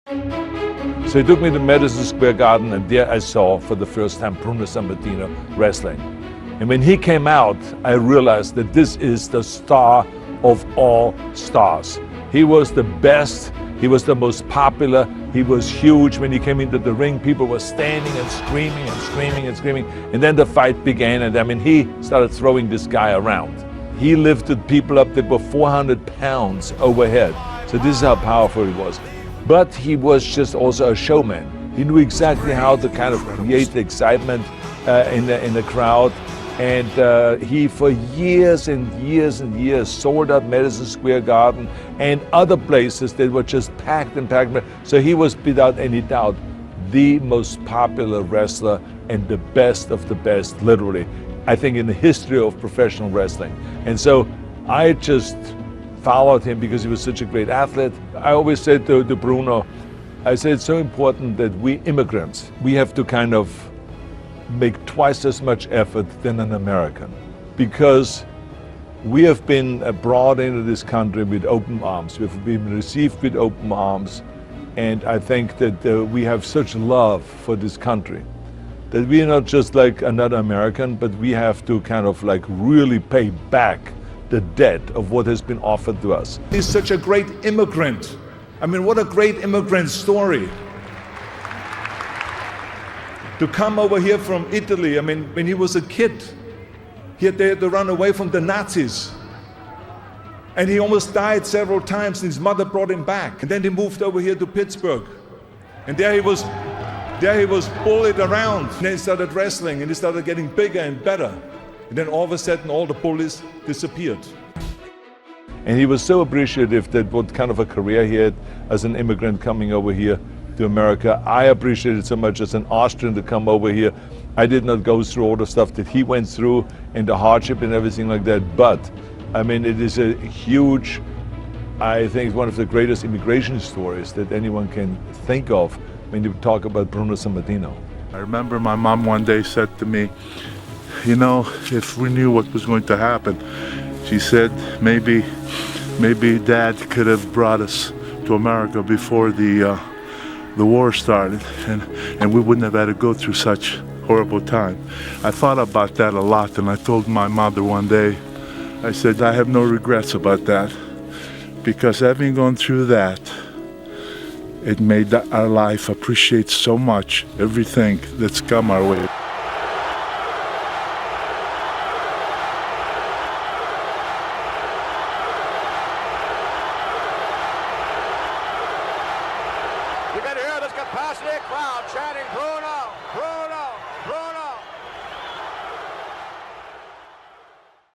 So he took me to Madison Square Garden, and there I saw for the first time Bruno Sammartino wrestling. And when he came out, I realized that this is the star of all stars. He was the best, he was the most popular, he was huge. When he came into the ring, people were standing and screaming and screaming and screaming. And then the fight began, and I mean, he started throwing this guy around. He lifted people up that were 400 pounds overhead. So this is how powerful he was. But he was just also a showman. He knew exactly how to kind of create the excitement in the crowd. And he, for years and years and years, sold out Madison Square Garden and other places that were just packed and packed. So he was, without any doubt, the most popular wrestler and the best of the best, literally, I think, in the history of professional wrestling. And so I just followed him because he was such a great athlete. I always said to Bruno, I said, it's so important that we immigrants, we have to kind of make twice as much effort than an American, because we have been brought into this country with open arms. We've been received with open arms, and I think that we have such love for this country that we are not just like another American, but we have to kind of like really pay back the debt of what has been offered to us. He's such a great immigrant. I mean, what a great immigrant story. To come over here from Italy, I mean, when he was a kid, he had to run away from the Nazis. And he almost died several times, and his mother brought him back. And then he moved over here to Pittsburgh. And there he was bullied around. And then he started wrestling, and he started getting bigger and better. And then all of a sudden, all the bullies disappeared. And he was so appreciative that what kind of a career he had as an immigrant coming over here to America. I appreciated so much as an Austrian to come over here. I did not go through all the stuff that he went through and the hardship and everything like that. But I mean, it is a huge, I think, one of the greatest immigration stories that anyone can think of when you talk about Bruno Sammartino. I remember my mom one day said to me, you know, if we knew what was going to happen, she said, maybe Dad could have brought us to America before the war started, and we wouldn't have had to go through such horrible time. I thought about that a lot, and I told my mother one day, I said, I have no regrets about that, because having gone through that, it made our life appreciate so much everything that's come our way. You can hear this compassionate crowd chanting